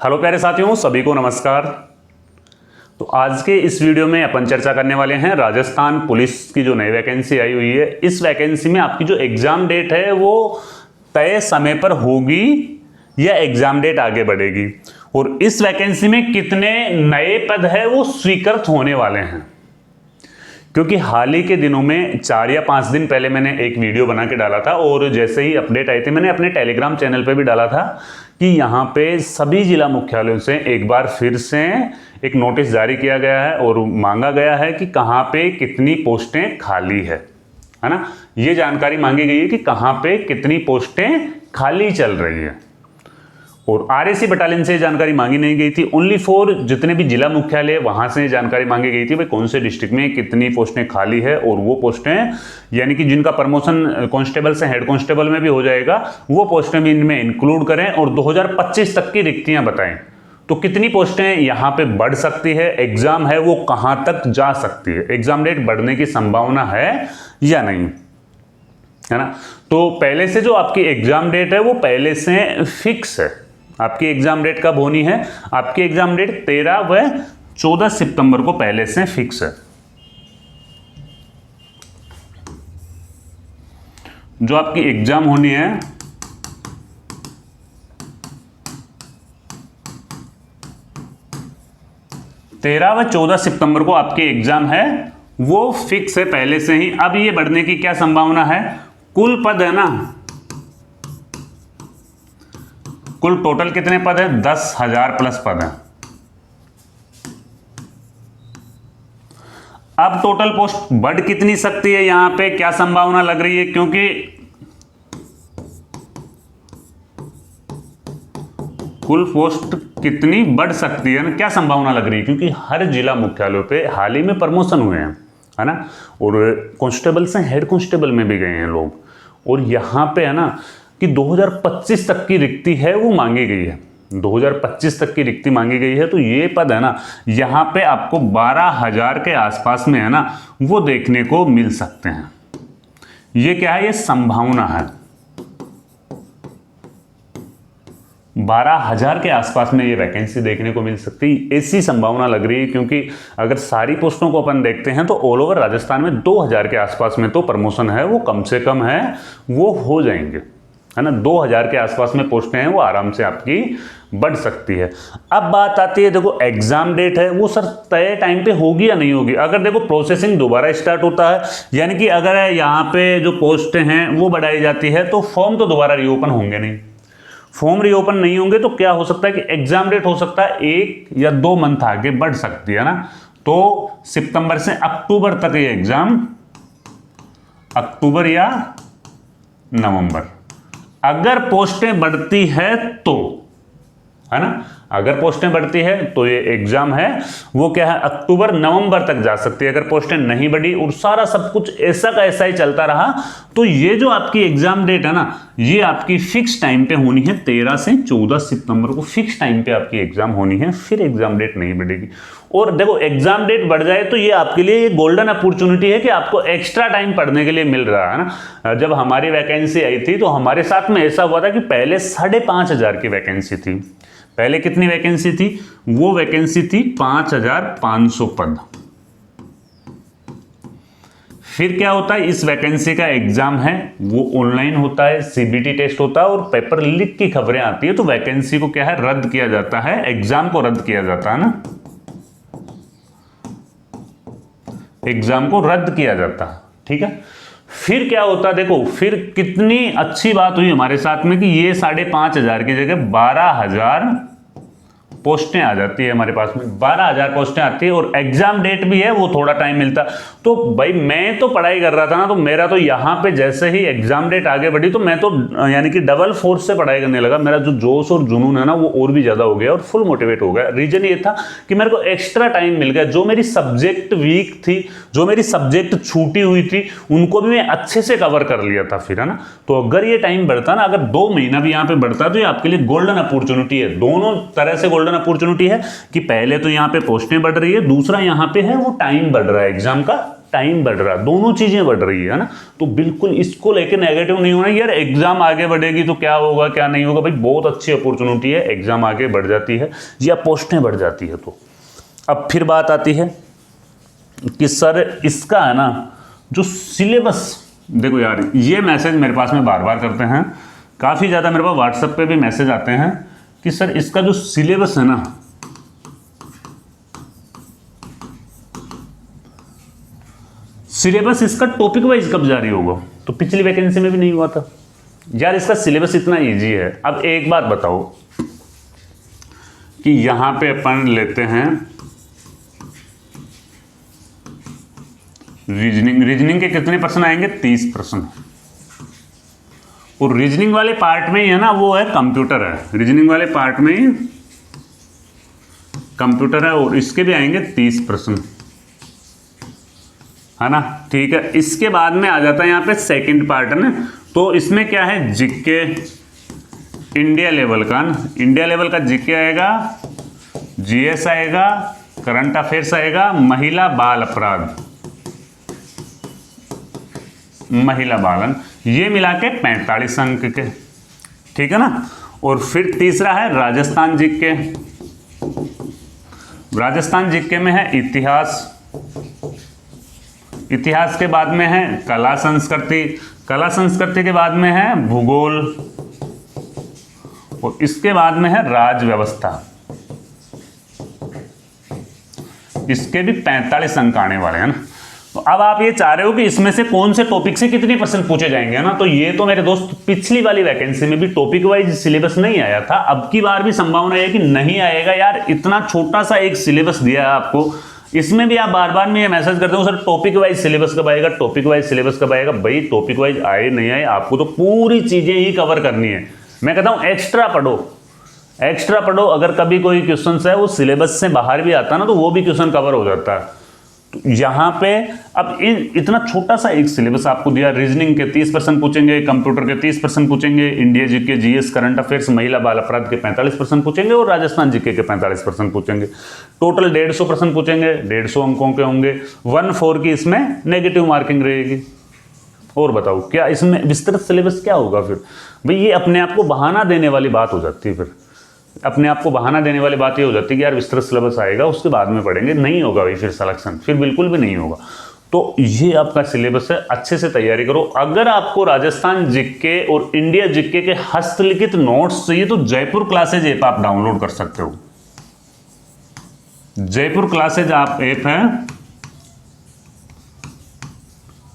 Hello प्यारे साथियों, सभी को नमस्कार। तो आज के इस वीडियो में अपन चर्चा करने वाले हैं राजस्थान पुलिस की जो नई वैकेंसी आई हुई है। इस वैकेंसी में आपकी जो एग्जाम डेट है वो तय समय पर होगी या एग्जाम डेट आगे बढ़ेगी, और इस वैकेंसी में कितने नए पद है वो स्वीकृत होने वाले हैं। क्योंकि हाल ही के दिनों में 4 या 5 दिन पहले मैंने एक वीडियो बना के डाला था, और जैसे ही अपडेट आई थी मैंने अपने टेलीग्राम चैनल पे भी डाला था कि यहाँ पे सभी जिला मुख्यालयों से एक बार फिर से एक नोटिस जारी किया गया है और मांगा गया है कि कहाँ पे कितनी पोस्टें खाली है ना। ये जानकारी मांगी गई है कि कहाँ पे कितनी पोस्टें खाली चल रही है, और आरएसी बटालियन से जानकारी मांगी नहीं गई थी। ओनली फॉर जितने भी जिला मुख्यालय वहां से जानकारी मांगी गई थी भाई कौन से डिस्ट्रिक्ट में कितनी पोस्टें खाली है, और वो पोस्टें यानी कि जिनका प्रमोशन कांस्टेबल से हेड कांस्टेबल में भी हो जाएगा वो पोस्टें भी इनमें इंक्लूड करें, और 2025 तक की रिक्तियां बताएं। तो कितनी पोस्टें यहाँ पे बढ़ सकती है, एग्जाम है वो कहां तक जा सकती है, एग्जाम डेट बढ़ने की संभावना है या नहीं, है ना। तो पहले से जो आपकी एग्जाम डेट है वो पहले से फिक्स है। आपकी एग्जाम डेट कब होनी है? आपकी एग्जाम डेट 13 व 14 सितंबर को पहले से फिक्स है। जो आपकी एग्जाम होनी है तेरह व 14 सितंबर को आपकी एग्जाम है वो फिक्स है पहले से ही। अब ये बढ़ने की क्या संभावना है? कुल पद है ना, कुल टोटल कितने पद है? 10,000 प्लस पद है। अब टोटल पोस्ट बढ़ कितनी सकती है, यहां पे क्या संभावना लग रही है? क्योंकि कुल पोस्ट कितनी बढ़ सकती है ना, क्या संभावना लग रही है? क्योंकि हर जिला मुख्यालयों पे हाल ही में प्रमोशन हुए हैं, है ना, और कांस्टेबल से हेड कांस्टेबल में भी गए हैं लोग, और यहां पे है ना कि 2025 तक की रिक्ति है वो मांगी गई है। 2025 तक की रिक्ति मांगी गई है, तो ये पद है ना यहाँ पे आपको 12,000 के आसपास में है ना वो देखने को मिल सकते हैं। ये क्या है? ये संभावना है 12,000 के आसपास में ये वैकेंसी देखने को मिल सकती है, ऐसी संभावना लग रही है। क्योंकि अगर सारी पोस्टों को अपन देखते हैं तो ऑल ओवर राजस्थान में 2,000 के आसपास में तो प्रमोशन है वो कम से कम है वो हो जाएंगे, है ना। 2,000 के आसपास में पोस्टें हैं वो आराम से आपकी बढ़ सकती है। अब बात आती है, देखो एग्जाम डेट है वो सर तय टाइम पे होगी या नहीं होगी। अगर देखो प्रोसेसिंग दोबारा स्टार्ट होता है, यानी कि अगर यहाँ पे जो पोस्टें हैं वो बढ़ाई जाती है तो फॉर्म तो दोबारा रीओपन होंगे नहीं। फॉर्म रीओपन नहीं होंगे तो क्या हो सकता है कि एग्जाम डेट हो सकता है 1 या 2 मंथ आगे बढ़ सकती है ना। तो सितंबर से अक्टूबर तक ये एग्जाम, अक्टूबर या नवंबर, अगर पोस्टें बढ़ती है तो, है ना, अगर पोस्टें बढ़ती है तो ये एग्जाम है वो क्या है अक्टूबर नवंबर तक जा सकती है। अगर पोस्टें नहीं बढ़ी और सारा सब कुछ ऐसा का ऐसा ही चलता रहा तो ये जो आपकी एग्जाम डेट है ना ये आपकी फिक्स टाइम पे होनी है। 13 से 14 सितंबर को फिक्स टाइम पे आपकी एग्जाम होनी है, फिर एग्जाम डेट नहीं बढ़ेगी। और देखो एग्जाम डेट बढ़ जाए तो ये आपके लिए गोल्डन अपॉर्चुनिटी है कि आपको एक्स्ट्रा टाइम पढ़ने के लिए मिल रहा है ना। जब हमारी वैकेंसी आई थी तो हमारे साथ में ऐसा हुआ था कि पहले 5,500 की वैकेंसी थी। पहले कितनी वैकेंसी थी? वो वैकेंसी थी 5,500 पद। फिर क्या होता है, इस वैकेंसी का एग्जाम है वो ऑनलाइन होता है, सीबीटी टेस्ट होता है और पेपर लीक की खबरें आती है, तो वैकेंसी को क्या है रद्द किया जाता है, एग्जाम को रद्द किया जाता है ना, एग्जाम को रद्द किया जाता है, ठीक है। फिर क्या होता, देखो फिर कितनी अच्छी बात हुई हमारे साथ में कि ये 5,500 की जगह 12,000 पोस्टें आ जाती है हमारे पास में, 12,000 पोस्टें आती है और एग्जाम डेट भी है वो थोड़ा टाइम मिलता। तो भाई मैं तो पढ़ाई कर रहा था ना, तो मेरा तो यहाँ पे जैसे ही एग्जाम डेट आगे बढ़ी तो मैं तो यानी कि डबल फोर्स से पढ़ाई करने लगा। मेरा जो जोश और जुनून है ना वो और भी ज्यादा हो गया और फुल मोटिवेट हो गया। रीजन ये था कि मेरे को एक्स्ट्रा टाइम मिल गया। जो मेरी सब्जेक्ट वीक थी, जो मेरी सब्जेक्ट छूटी हुई थी, उनको भी मैं अच्छे से कवर कर लिया था फिर, है ना। तो अगर ये टाइम बढ़ता ना, अगर 2 महीना भी यहाँ पे बढ़ता तो ये आपके लिए गोल्डन अपॉर्चुनिटी है। दोनों तरह से गोल्डन अपॉर्चुनिटी है कि पहले तो यहाँ पे पोस्टें बढ़ रही है, दूसरा यहाँ पे है वो टाइम बढ़ रहा है एग्जाम का टाइम बढ़ रहा है, दोनों चीजें बढ़ रही है ना। तो बिल्कुल इसको लेके नेगेटिव नहीं होना यार, एग्जाम आगे बढ़ेगी तो क्या होगा क्या नहीं होगा, भाई बहुत अच्छी अपॉर्चुनिटी है, एग्जाम आगे बढ़ जाती है या पोस्टें बढ़ जाती है। तो अब फिर बात आती है कि सर इसका है ना जो सिलेबस, देखो यार ये मैसेज मेरे पास में बार बार करते हैं, काफ़ी ज़्यादा मेरे पास व्हाट्सएप पे भी मैसेज आते हैं कि सर इसका जो सिलेबस है ना, सिलेबस इसका टॉपिक वाइज कब जारी होगा। तो पिछली वैकेंसी में भी नहीं हुआ था यार, इसका सिलेबस इतना इजी है। अब एक बात बताओ कि यहां पे अपन लेते हैं रीजनिंग के कितने प्रश्न आएंगे, 30 प्रश्न। और रीजनिंग वाले पार्ट में ही है ना वो है कंप्यूटर है, रीजनिंग वाले पार्ट में ही कंप्यूटर है, और इसके भी आएंगे 30 प्रश्न, है ना। ठीक है, इसके बाद में आ जाता है यहाँ पे सेकंड पार्ट है ना, तो इसमें क्या है, जीके इंडिया लेवल का, इंडिया लेवल का जीके आएगा, जीएस आएगा, करंट अफेयर्स आएगा, महिला बाल अपराध, महिला बालन, ये मिला के 45 अंक के, ठीक है ना। और फिर तीसरा है राजस्थान जीके, राजस्थान जीके में है इतिहास, इतिहास के बाद में है कला संस्कृति, कला संस्कृति के बाद में है भूगोल, और इसके बाद में है राज व्यवस्था, इसके भी 45 अंक आने वाले हैं ना। तो अब आप ये चाह रहे हो कि इसमें से कौन से टॉपिक से कितने परसेंट पूछे जाएंगे ना, तो ये तो मेरे दोस्त पिछली वाली वैकेंसी में भी टॉपिक वाइज सिलेबस नहीं आया था, अब की बार भी संभावना है कि नहीं आएगा यार, इतना छोटा सा एक सिलेबस दिया है आपको, इसमें भी आप बार बार में ये मैसेज करते हो सर टॉपिक वाइज सिलेबस कब आएगा, टॉपिक वाइज सिलेबस कब आएगा। भाई टॉपिक वाइज आए नहीं आए, आपको तो पूरी चीजें ही कवर करनी है। मैं कहता हूं एक्स्ट्रा पढ़ो, एक्स्ट्रा पढ़ो, अगर कभी कोई क्वेश्चन है वो सिलेबस से बाहर भी आता है ना, तो वो भी क्वेश्चन कवर हो जाता है। तो यहाँ पे अब इतना छोटा सा एक सिलेबस आपको दिया, रीजनिंग के 30% पूछेंगे, कंप्यूटर के 30% पूछेंगे, India GK, GS, current affairs, महिला बाल अपराध के 45% पूछेंगे, और राजस्थान जीके के 45% पूछेंगे। टोटल 150 प्रश्न पूछेंगे, 150 अंकों के होंगे, 1/4 की इसमें नेगेटिव मार्किंग रहेगी। और बताओ क्या इसमें विस्तृत सिलेबस क्या होगा फिर। भाई ये अपने आप को बहाना देने वाली बात हो जाती है, फिर अपने आप को बहाना देने वाली बात ये हो जाती है कि यार विस्तृत सिलेबस आएगा उसके बाद में पढ़ेंगे, नहीं होगा भाई फिर सिलेक्शन, फिर बिल्कुल भी नहीं होगा। तो ये आपका सिलेबस है, अच्छे से तैयारी करो। अगर आपको राजस्थान जीके और इंडिया जीके के हस्तलिखित नोट्स चाहिए तो जयपुर क्लासेज ऐप आप डाउनलोड कर सकते हो। जयपुर क्लासेज आप ऐप है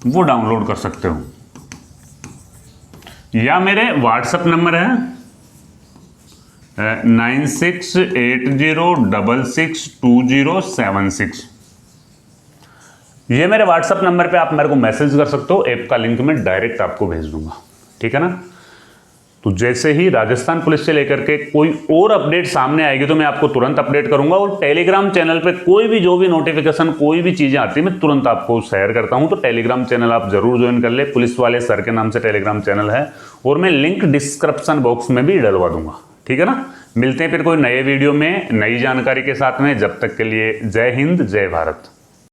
वो डाउनलोड कर सकते हो, या मेरे व्हाट्सएप नंबर है 9680662076। ये मेरे व्हाट्सएप नंबर पे आप मेरे को मैसेज कर सकते हो, ऐप का लिंक मैं डायरेक्ट आपको भेज दूंगा, ठीक है ना। तो जैसे ही राजस्थान पुलिस से लेकर के कोई और अपडेट सामने आएगी तो मैं आपको तुरंत अपडेट करूंगा, और टेलीग्राम चैनल पे कोई भी जो भी नोटिफिकेशन कोई भी चीजें आती है मैं तुरंत आपको शेयर करता हूं। तो टेलीग्राम चैनल आप जरूर ज्वाइन कर ले, पुलिस वाले सर के नाम से टेलीग्राम चैनल है, और मैं लिंक डिस्क्रिप्शन बॉक्स में भी डलवा दूंगा, ठीक है ना। मिलते हैं फिर कोई नए वीडियो में नई जानकारी के साथ में, जब तक के लिए जय हिंद जय भारत।